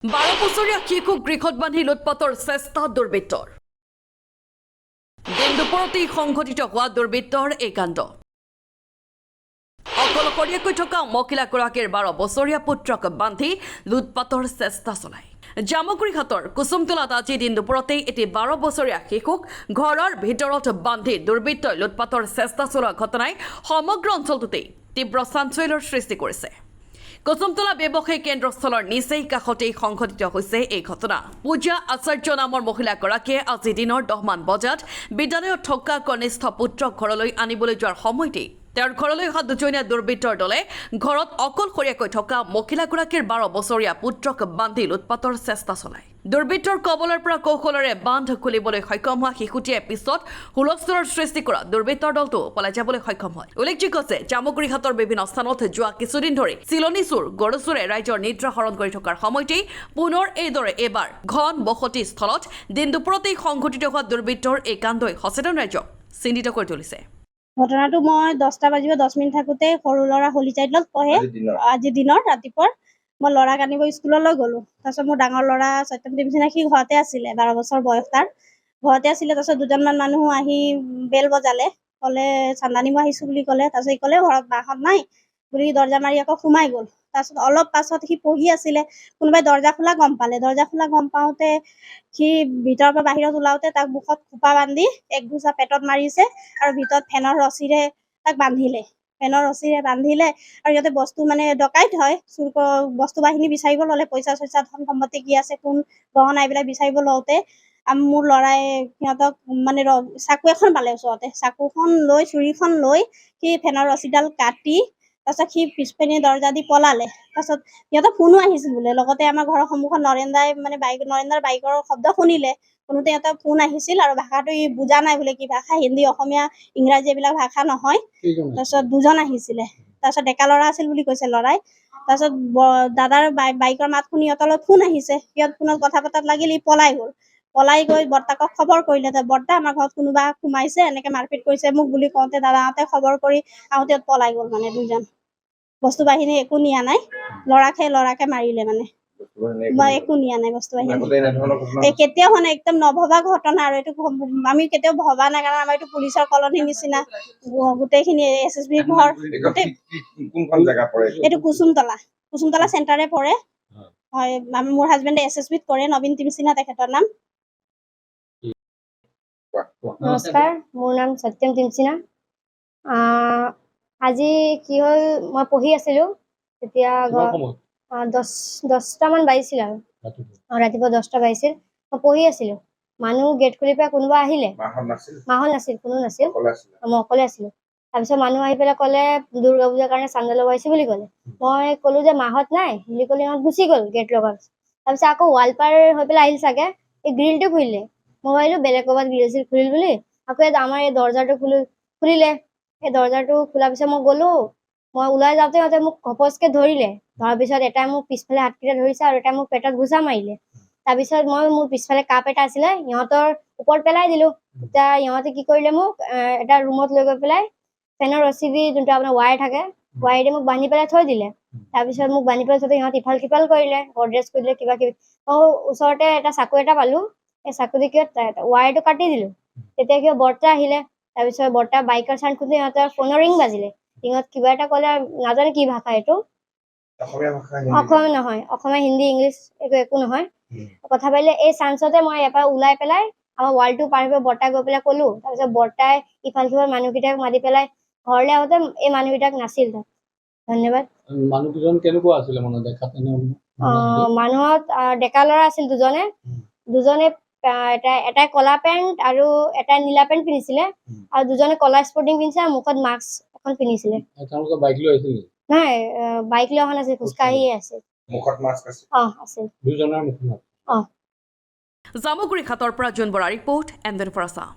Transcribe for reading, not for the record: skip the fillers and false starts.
12 বছৰীয়া শিশুক গৃহত বান্ধি লুটপাটৰ চেষ্টা দুৰ্বৃত্তৰ দিন দুপৰতেই সংঘটিত হোৱা দুৰ্বৃত্তৰ এই কাণ্ড অকলশৰীয়াকৈ থকা মহিলাগৰাকীৰ 12 বছৰীয়া পুত্ৰক বান্ধি লুটপাটৰ চেষ্টা চলায় জামুগুৰিঘাটৰ কুসুমতলাত আজি দিন দুপৰতেই এটি 12 বছৰীয়া শিশুক ঘৰৰ ভিতৰত বান্ধি দুৰ্বৃত্তই লুটপাটৰ চেষ্টা চলোৱা ঘটনাই সমগ্ৰ অঞ্চলটোতেই তীব্ৰ চাঞ্চল্যৰ সৃষ্টি কৰিছে কুসুমতলা ব্যৱসায়িক কেন্দ্ৰস্থলৰ নিচেই কাষতেই সংঘটিত হৈছে এই ঘটনা পূজা আচাৰ্য নামৰ মহিলাগৰাকীয়ে আজি দিনৰ 10 মান বজাত বিদ্যালয়ত থকা কনিষ্ঠ পুত্ৰক ঘৰলৈ আনিবলৈ যোৱাৰ সময়তেই তেওঁৰ ঘৰলৈ অহা দুজনীয়া দুৰ্বৃত্তৰ দলে ঘৰত অকলশৰীয়াকৈ থকা মহিলাগৰাকীৰ 12 বছৰীয়া পুত্ৰক বান্ধি লুটপাটৰ চেষ্টা চলায় দুৰ্বৃত্তৰ কবলৰ পৰা কৌশলেৰে বান্ধ খুলিবলৈ সক্ষম হোৱা শিশুটিয়ে পিছত হুলস্থুলৰ সৃষ্টি কৰা দুৰ্বৃত্তৰ দলটো পলাই যাবলৈ সক্ষম হয় উল্লেখযোগ্য যে জামুগুৰিঘাটৰ বিভিন্ন স্থানত যোৱা কিছুদিন ধৰি চিলনী চোৰ গৰু চোৰে ৰাইজৰ নিদ্ৰা হৰণ কৰি থকাৰ সময়তেই পুনৰ এইদৰে এবাৰ ঘন বসতি স্থলত দিন দুপৰতেই সংঘটিত হোৱা দুৰ্বৃত্তৰ এই কাণ্ডই সচেতন ৰাইজক চিন্তিত কৰি তুলিছে ঘটনাটো মই 10টা বাজিব 10 মিনিট থাকোতে সৰু ল'ৰা হোলী চাইডত পঢ়ে আজি দিনৰ ৰাতিপুৱা মই ল'ৰাক আনিব স্কুললৈ গ'লো তাৰপিছত মোৰ ডাঙৰ ল'ৰা সত্যম দেৱসিনা সি ঘৰতে আছিলে 12 বছৰ বয়স তাৰ ঘৰতে আছিলে তাৰপিছত দুজনমান মানুহ আহি বেল বজালে ক'লে চান্দানিব আহিছোঁ বুলি ক'লে তাৰপিছত ক'লে ঘৰত বাহঁত নাই বুলি দৰ্জা মাৰি আকৌ সোমাই গ'ল তাৰপিছত অলপ পাছত সি পঢ়ি আছিলে কোনোবাই দৰ্জা খোলা গম পালে দৰ্জা খোলা গম পাওঁতে সি ভিতৰৰ পৰা বাহিৰত ওলাওতে তাক মুখত খোপা বান্ধি এক ঘুচা পেটত মাৰিছে আৰু ভিতৰত ফেনৰ ৰছীৰে তাক বান্ধিলে আৰু ইয়াতে বস্তু মানে ডকাইত হয় চুৰ বস্তু বাহিনী বিচাৰিব ল'লে পইচা চইচা ধন সম্পত্তি কি আছে কোন গহনা এইবিলাক বিচাৰিব লওঁতে মোৰ ল'ৰাই সিহঁতক মানে চাকু এখন পালে ওচৰতে চাকুখন লৈ চুৰিখন লৈ সি ফেনৰ ৰছীডাল কাটি তাৰপিছত সি পিছপিনে দৰ্জা দি পলালে তাৰপিছত সিহঁতৰ ফোনো আহিছিল বোলে লগতে আমাৰ ঘৰৰ সন্মুখত নৰেন্দ্ৰৰ বাইকৰ শব্দ শুনিলে শুনোতে সিহঁতৰ ফোন আহিছিল আৰু ভাষাটো ই বুজা নাই বোলে কি ভাষা হিন্দী অসমীয়া ইংৰাজী এইবিলাক ভাষা নহয় তাৰপিছত দুজন আহিছিলে তাৰপিছত ডেকা ল'ৰা আছিল বুলি কৈছে ল'ৰাই তাৰপিছত দাদাৰ বাইকৰ মাত শুনি সিহঁতলৈ ফোন আহিছে সিহঁত ফোনত কথা পতাত লাগিল ই পলাই গৈ বৰ্তাকক খবৰ কৰিলে বৰ্তা আমাৰ ঘৰত কোনোবা সোমাইছে এনেকে মাৰপিট কৰিছে মোক বুলি কওঁতে দাদাহঁতে খবৰ কৰি আহোঁতে পলাই গ'ল মানে দুজন বস্তু বাহিনী একো নিয়া নাই ল'ৰাকে মাৰিলে মানে মই একো নিয়া নাই বস্তু বাহিনী কেতিয়াও হোৱা নাই একদম নভবা ঘটনা আৰু এইটো আমি কেতিয়াও ভবা নাই কাৰণ আমাৰ এইটো পুলিচৰ কলনীৰ নিচিনা গোটেইখিনি SSB ঘৰ এইটো কুসুমতলা চেণ্টাৰে পৰে হয় মোৰ হাজবেণ্ডে SSBত কৰে নবীন তিমচিনা তেখেতৰ নাম নমস্কাৰ মোৰ নাম সত্যম তিমচিনা আজি কি হ'ল মই পঢ়ি আছিলোঁ তেতিয়া 10টামান বাজিছিল আৰু ৰাতিপুৱা 10টা বাজিছিল মই পঢ়ি আছিলোঁ মানুহ গেট খুলি পেলাই কোনোবা আহিলে মাহঁত নাছিল কোনো নাছিল মই অকলে আছিলোঁ তাৰপিছত মানুহ আহি পেলাই ক'লে দুৰ্গা পূজাৰ কাৰণে চান্দা লগাইছে বুলি ক'লে মই ক'লো যে মাহঁত নাই বুলি ক'লে ইহঁত গুচি গ'ল গেট লগাৰ তাৰপিছত আকৌ ৱালপাৰ হৈ পেলাই আহিল চাগে এই গ্ৰিলটো খুলিলে মই ভাবিলোঁ বেলেগ ক'ৰবাত গ্ৰিল চিল খুলিল বুলি আকৌ আমাৰ এই দৰ্জাটো খুলিলে সেই দৰ্জাটো খোলাৰ পিছত মই গ'লো মই ওলাই যাওঁতে সিহঁতে মোক ঘপচকে ধৰিলে ধৰাৰ পিছত এটাই মোক পিছফালে হাতকেইটা ধৰিছে আৰু এটাই মোক পেটত ঘুচা মাৰিলে তাৰপিছত মই মোৰ পিছফালে কাপ এটা আছিলে সিহঁতৰ ওপৰত পেলাই দিলোঁ এতিয়া সিহঁতে কি কৰিলে মোক এটা ৰুমত লৈ গৈ পেলাই ফেনৰ ৰছী দি যোনটো আপোনাৰ ৱায়াৰ থাকে ৱায়াৰ দি মোক বান্ধি পেলাই থৈ দিলে তাৰপিছত মোক বান্ধি পেলাই থওঁতে সিহঁত ইফাল সিফাল কৰিলে গডৰেজ কৰিলে কিবা কিবি মই ওচৰতে এটা চাকু এটা পালোঁ এই চাকু দি কিয় ৱায়াৰটো কাটি দিলোঁ তেতিয়া কিয় বৰ্তা আহিলে তাৰপিছত বৰ্তা বাইকৰ চাউণ্ড শুনি সিহঁতৰ ফোনৰ ৰিং বাজিলে ৰিঙত কিবা এটা ক'লে নাজানে কি ভাষা এইটো অসমীয়া নহয় অসমীয়া হিন্দী ইংলিছ একো নহয় কথা পাতিলে এই চান্সতে মই ইয়াৰ পৰা ওলাই পেলাই আমাৰ ৱালটো পাৰ হৈ বৰ্তাক গৈ পেলাই ক'লো তাৰপিছত বৰ্তাই ইফাল সিফাল মানুহকেইটাক মাতি পেলাই ঘৰলৈ আহোঁতে এই মানুহকেইটাক নাছিল তাত ধন্যবাদ মানুহকেইজন কেনেকুৱা আছিলে মানে দেখাত মানুহত ডেকা ল'ৰা আছিল দুজনে এটাই কলা পেণ্ট আৰু এটাই নীলা পেণ্ট পিন্ধিছিলে আৰু দুজনে কলা স্পৰ্টিং পিন্ধিছে আৰু মুখত মাস্ক এখন পিন্ধিছিলে তেওঁলোকে বাইক লৈ আহিছিল নাই বাইক লৈ অহা নাছিল খোজকাঢ়িয়ে আছিল মুখত মাস্ক আছিল আছিল দুজনৰ মুখত জামুগুৰিঘাটৰ পৰা Jon Bora report and for Assam